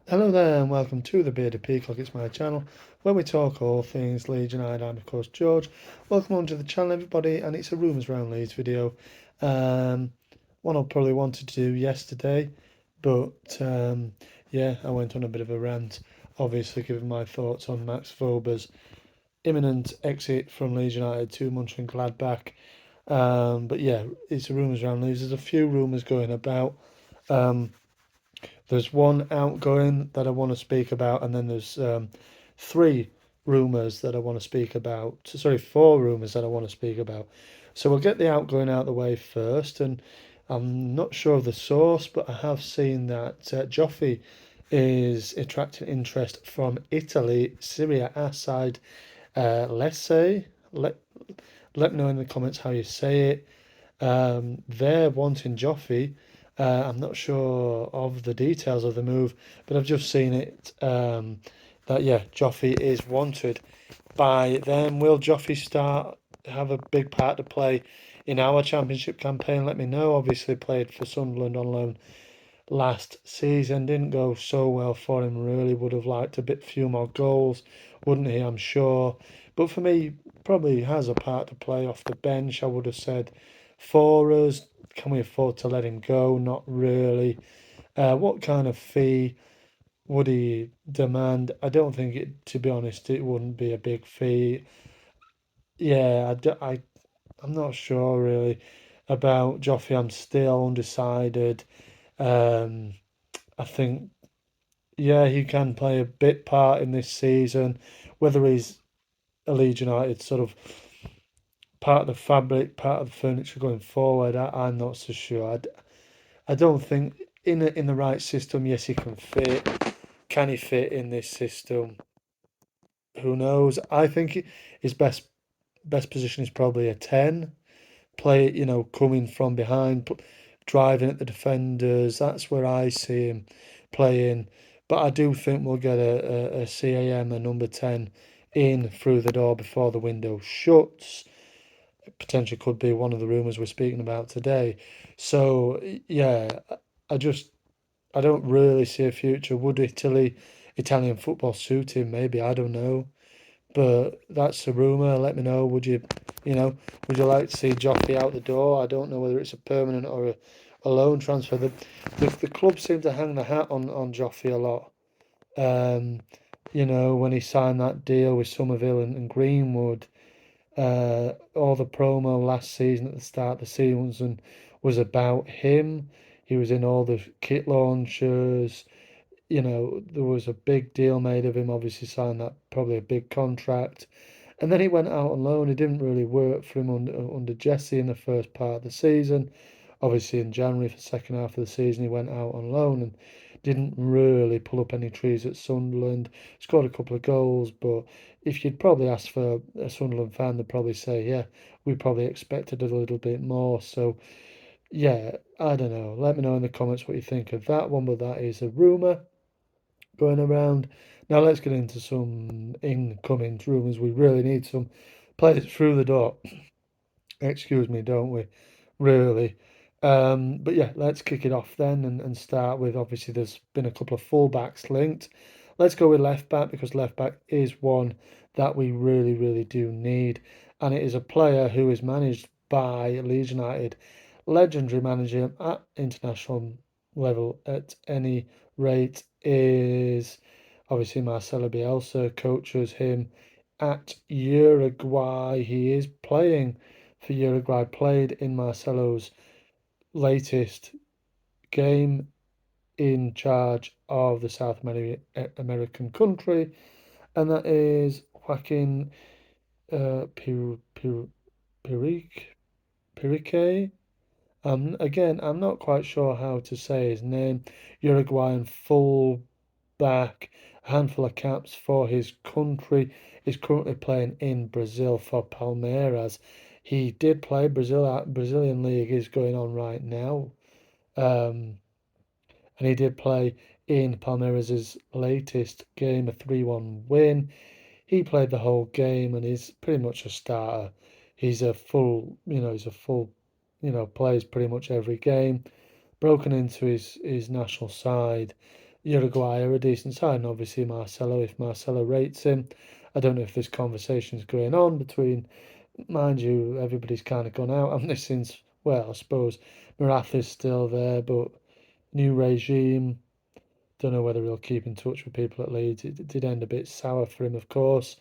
Hello there and welcome to the Bearded Peacock. It's my channel where we talk all things Leeds United. I'm of course George. Welcome on to the channel everybody, and it's a Rumours Round Leeds video. Um, One I probably wanted to do yesterday, but yeah, I went on a bit of a rant, obviously giving my thoughts on Max Vober's imminent exit from Leeds United to Mönchengladbach. But yeah, it's a Rumours Round Leeds. There's a few rumours going about. Um, there's one outgoing that I want to speak about, and then there's three rumours that I want to speak about. Sorry, four rumours that I want to speak about. So we'll get the outgoing out of the way first, and I'm not sure of the source, but I have seen that Joffy is attracting interest from Italy, Serie A side. Let's say, let me know in the comments how you say it. They're wanting Joffy. I'm not sure of the details of the move, but I've just seen it that yeah, Joffy is wanted by them. Will Joffy start have a big part to play in our championship campaign? Let me know. Obviously, played for Sunderland on loan last season. Didn't go so well for him. Really would have liked a few more goals, wouldn't he? I'm sure. But for me, probably has a part to play off the bench. I would have said for us. Can we afford to let him go? Not really. What kind of fee would he demand? I don't think it, to be honest, it wouldn't be a big fee. Yeah, I'm not sure really about Joffrey. I'm still undecided. Um, I think yeah, he can play a bit part in this season. Whether he's a Leeds United sort of part of the fabric, part of the furniture going forward, I'm not so sure. I don't think in the right system, yes, he can fit. Can he fit in this system? Who knows? I think his best position is probably a 10. Play, coming from behind, driving at the defenders. That's where I see him playing. But I do think we'll get a CAM, a number 10, in through the door before the window shuts. Potentially could be one of the rumours we're speaking about today. So, yeah, I just, I don't really see a future. Would Italian football suit him? Maybe, I don't know. But that's a rumour. Let me know. Would you like to see Joffrey out the door? I don't know whether it's a permanent or a loan transfer. The club seem to hang the hat on Joffrey a lot. Um, when he signed that deal with Somerville and Greenwood, all the promo last season at the start of the season was about him. He was in all the kit launches. There was a big deal made of him, obviously signed that probably a big contract. And then he went out on loan. It didn't really work for him under Jesse in the first part of the season. Obviously, in January for the second half of the season, he went out on loan and didn't really pull up any trees at Sunderland. Scored a couple of goals, but if you'd probably ask for a Sunderland fan, they'd probably say, yeah, we probably expected a little bit more. So, yeah, I don't know. Let me know in the comments what you think of that one, but that is a rumour going around. Now let's get into some incoming rumours. We really need some players through the door. Excuse me, don't we? Really. But yeah, let's kick it off then and start with obviously there's been a couple of fullbacks linked. Let's go with left back because left back is one that we really, really do need. And it is a player who is managed by Leeds United, legendary manager at international level at any rate is obviously Marcelo Bielsa coaches him at Uruguay. He is playing for Uruguay, played in Marcelo's latest game in charge of the American country, and that is Joaquin Pirique. Pirique. Again, I'm not quite sure how to say his name. Uruguayan full back, a handful of caps for his country. Is currently playing in Brazil for Palmeiras. He did play Brazilian league is going on right now, um, and he did play in Palmeiras' latest game, a 3-1 win. He played the whole game and is pretty much a starter. He's a full, plays pretty much every game. Broken into his national side Uruguay are a decent side, and obviously Marcelo, if Marcelo rates him. I don't know if this conversation's going on between, mind you, everybody's kind of gone out on this since, well, I suppose Marath is still there, but new regime. Don't know whether he'll keep in touch with people at Leeds. It did end a bit sour for him, of course,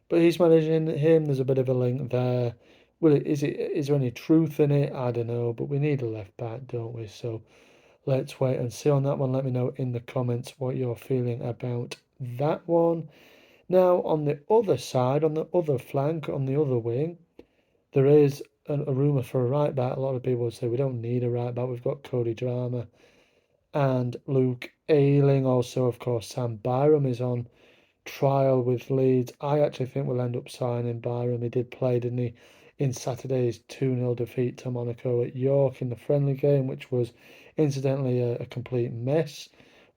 but he's managing him. There's a bit of a link there. Well, is there any truth in it? I don't know, but we need a left back, don't we? So let's wait and see on that one. Let me know in the comments what you're feeling about that one. Now, on the other side, on the other flank, on the other wing, there is a rumour for a right back. A lot of people say we don't need a right back. We've got Cody Drama and Luke Ayling. Also, of course, Sam Byram is on trial with Leeds. I actually think we'll end up signing Byram. He did play, didn't he, in Saturday's 2-0 defeat to Monaco at York in the friendly game, which was incidentally a complete mess.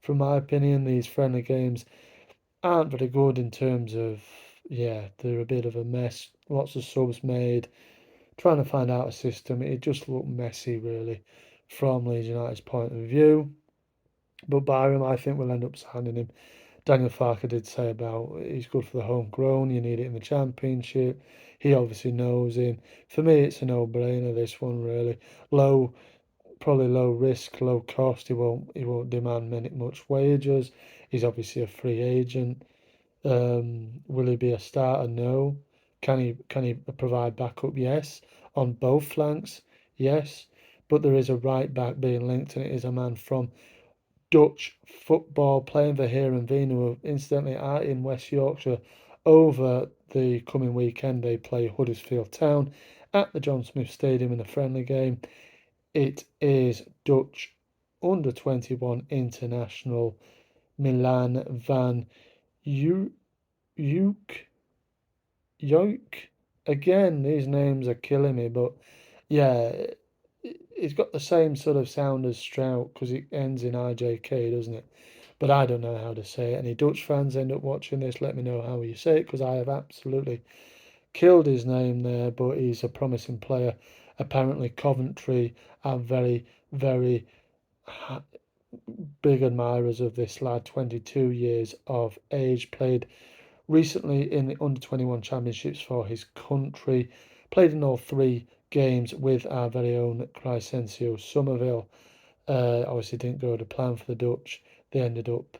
From my opinion, these friendly games aren't very good in terms of, yeah, they're a bit of a mess. Lots of subs made, trying to find out a system. It just looked messy, really, from Leeds United's point of view. But Byram, I think we'll end up signing him. Daniel Farker did say about he's good for the homegrown, you need it in the championship. He obviously knows him. For me, it's a no-brainer, this one, really. Low, probably low risk, low cost. He won't demand much wages. He's obviously a free agent. Will he be a starter? No. Can he provide backup? Yes. On both flanks? Yes. But there is a right back being linked, and it is a man from Dutch football playing for Heerenveen, who incidentally are in West Yorkshire. Over the coming weekend, they play Huddersfield Town at the John Smith Stadium in a friendly game. It is Dutch under 21 international Milan van Uuk. Yoke. Again, these names are killing me, but yeah, it's got the same sort of sound as Strout because it ends in IJK, doesn't it? But I don't know how to say it. Any Dutch fans end up watching this, let me know how you say it because I have absolutely killed his name there, but he's a promising player. Apparently, Coventry are very, very big admirers of this lad, 22 years of age, played recently in the under 21 championships for his country, played in all three games with our very own Crysencio Somerville. Obviously, didn't go to plan for the Dutch. They ended up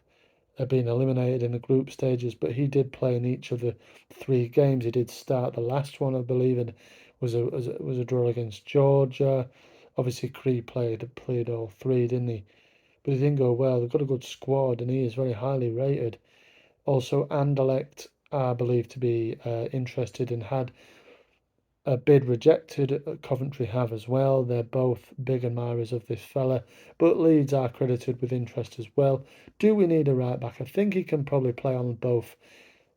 being eliminated in the group stages, but he did play in each of the three games. He did start the last one, I believe, and was a draw against Georgia. Obviously, Cree played all three, didn't he? But he didn't go well. They've got a good squad, and he is very highly rated. Also, Anderlecht are believed to be interested and had a bid rejected. Coventry have as well. They're both big admirers of this fella, but Leeds are credited with interest as well. Do we need a right back? I think he can probably play on both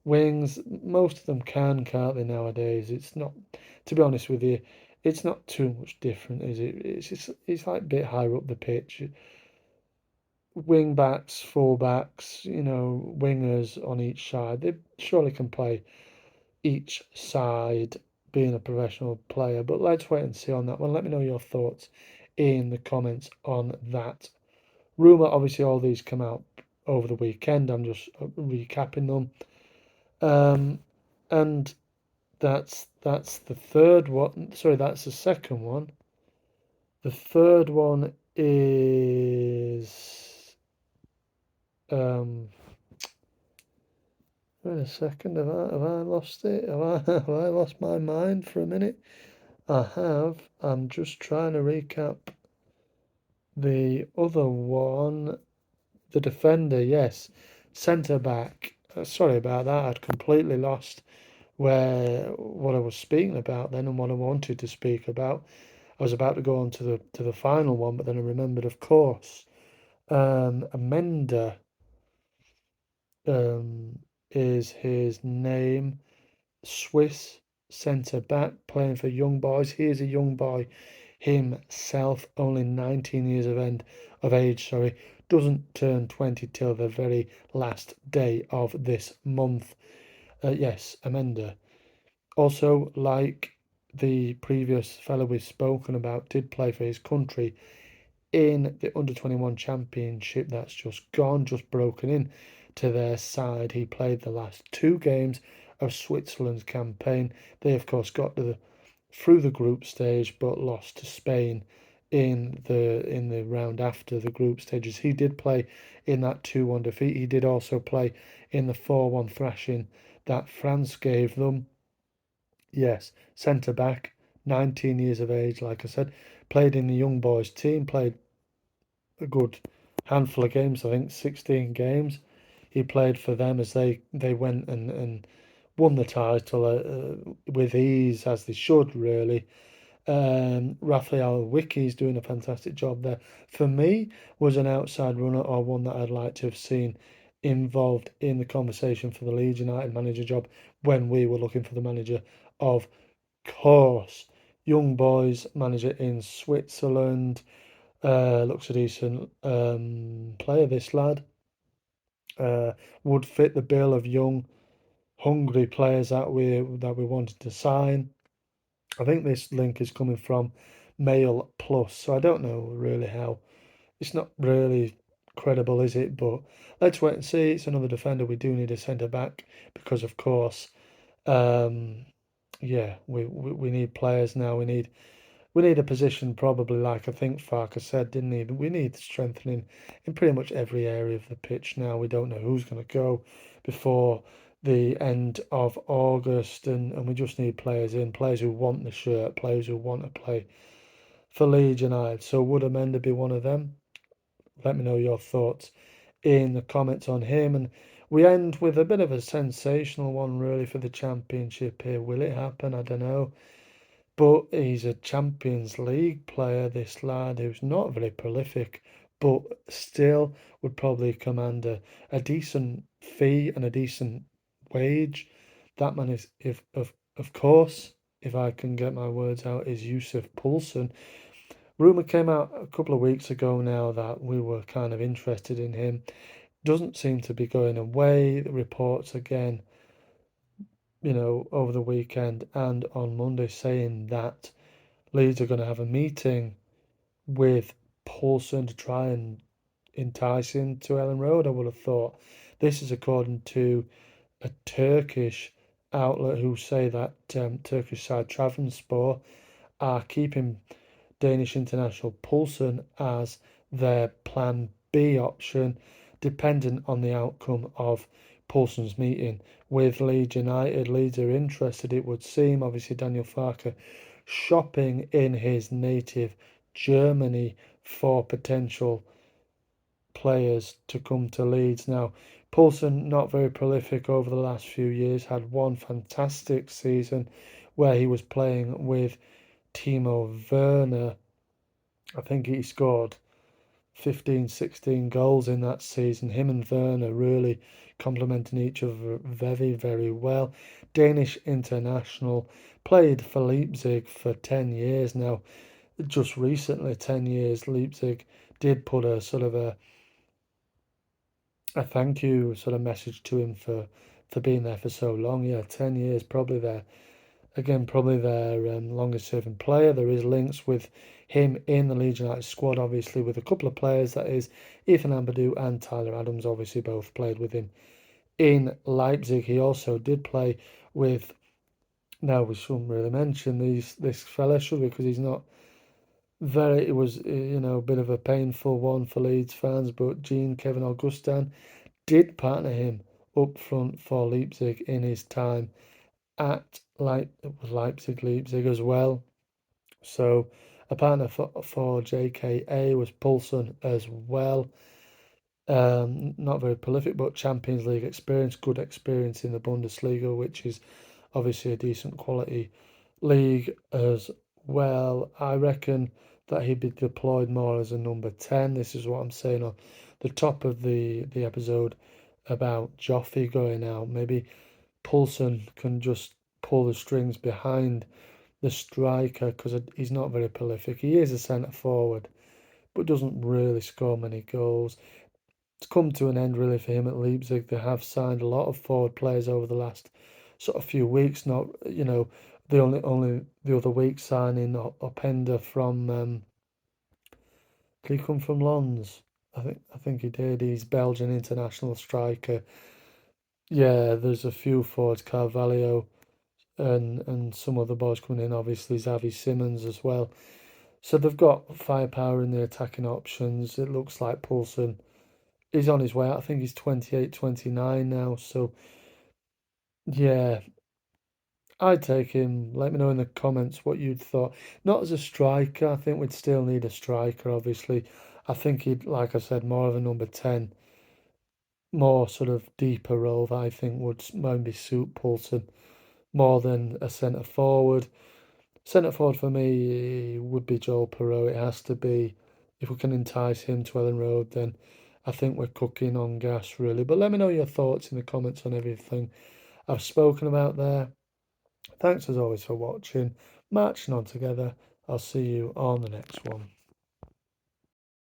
wings. Most of them can, can't they, nowadays? It's not, to be honest with you, it's not too much different, is it? It's like a bit higher up the pitch. Wing backs, full backs, wingers on each side. They surely can play each side being a professional player. But let's wait and see on that one. Let me know your thoughts in the comments on that. Rumour, obviously, all these come out over the weekend. I'm just recapping them. And that's the third one. Sorry, that's the second one. The third one is wait a second, have I lost it? Have I lost my mind for a minute? I have. I'm just trying to recap the other one. The defender, yes. Centre back. Sorry about that. I'd completely lost where what I was speaking about then and what I wanted to speak about. I was about to go on to the final one, but then I remembered, of course, Amenda is his name. Swiss centre back playing for young boys. He is a young boy himself, only 19 years of age, sorry. Doesn't turn 20 till the very last day of this month. Yes, Amenda. Also, like the previous fellow we've spoken about, did play for his country in the under-21 championship that's just gone, just broken in to their side. He played the last two games of Switzerland's campaign. They, of course, got to through the group stage, but lost to Spain in the round after the group stages. He did play in that 2-1 defeat. He did also play in the 4-1 thrashing that France gave them. Yes, centre back, 19 years of age, like I said, played in the young boys team, played a good handful of games, I think 16 games. He played for them as they went and won the title with ease, as they should, really. Raphael Wickie's doing a fantastic job there. For me, was an outside runner or one that I'd like to have seen involved in the conversation for the Leeds United manager job when we were looking for the manager. Of course, young boys manager in Switzerland. Looks a decent player, this lad. Uh, would fit the bill of young, hungry players that we wanted to sign. I think this link is coming from Mail Plus, so I don't know really how. It's not really credible, is it? But let's wait and see. It's another defender. We do need a centre back because, of course, um, yeah, we need players now. We need a position probably like I think Farker said, didn't he? We need strengthening in pretty much every area of the pitch now. We don't know who's going to go before the end of August, and we just need players who want the shirt, players who want to play for Leeds United. So would Amenda be one of them? Let me know your thoughts in the comments on him. And we end with a bit of a sensational one, really, for the championship here. Will it happen? I don't know. But he's a Champions League player, this lad, who's not very prolific, but still would probably command a decent fee and a decent wage. That man is, if of course, if I can get my words out, is Yusuf Poulsen. Rumour came out a couple of weeks ago now that we were kind of interested in him. Doesn't seem to be going away. The reports again, over the weekend and on Monday saying that Leeds are going to have a meeting with Paulson to try and entice him to Ellen Road. I would have thought. This is according to a Turkish outlet who say that Turkish side Trabzonspor are keeping Danish international Poulsen as their plan B option, dependent on the outcome of Poulsen's meeting with Leeds United. Leeds are interested, it would seem. Obviously, Daniel Farke shopping in his native Germany for potential players to come to Leeds. Now, Poulsen, not very prolific over the last few years, had one fantastic season where he was playing with Timo Werner. I think he scored 15, 16 goals in that season. Him and Werner really complementing each other very, very well. Danish international, played for Leipzig for 10 years now. Just recently, 10 years, Leipzig did put a sort of a thank you sort of message to him for being there for so long. Yeah, 10 years, probably their longest serving player. There is links with him in the Leeds United squad, obviously, with a couple of players, that is Ethan Ampadu and Tyler Adams, obviously both played with him in Leipzig. He also did play with, now we shouldn't really mention this fella, should we, because he's not very, it was, a bit of a painful one for Leeds fans, but Jean Kevin Augustin did partner him up front for Leipzig in his time at Leipzig as well. So a partner for JKA was Poulsen as well. Not very prolific, but Champions League experience, good experience in the Bundesliga, which is obviously a decent quality league as well. I reckon that he'd be deployed more as a number 10. This is what I'm saying on the top of the episode about Joffrey going out. Maybe Poulsen can just pull the strings behind the striker because he's not very prolific. He is a centre forward, but doesn't really score many goals. It's come to an end really for him at Leipzig. They have signed a lot of forward players over the last sort of few weeks. Not the only the other week signing Openda from Did he come from Lons? I think he did. He's Belgian international striker. Yeah, there's a few forwards, Carvalho and some other boys coming in. Obviously, Xavi Simons as well. So they've got firepower in the attacking options. It looks like Poulsen is on his way out. I think he's 28, 29 now. So yeah, I'd take him. Let me know in the comments what you'd thought. Not as a striker. I think we'd still need a striker, obviously. I think he'd, like I said, more of a number 10, more sort of deeper role that I think would maybe suit Poulsen more than a centre forward. Centre forward for me would be Joel Perot. It has to be. If we can entice him to Ellen Road, then I think we're cooking on gas, really. But let me know your thoughts in the comments on everything I've spoken about there. Thanks as always for watching. Marching on together. I'll see you on the next one.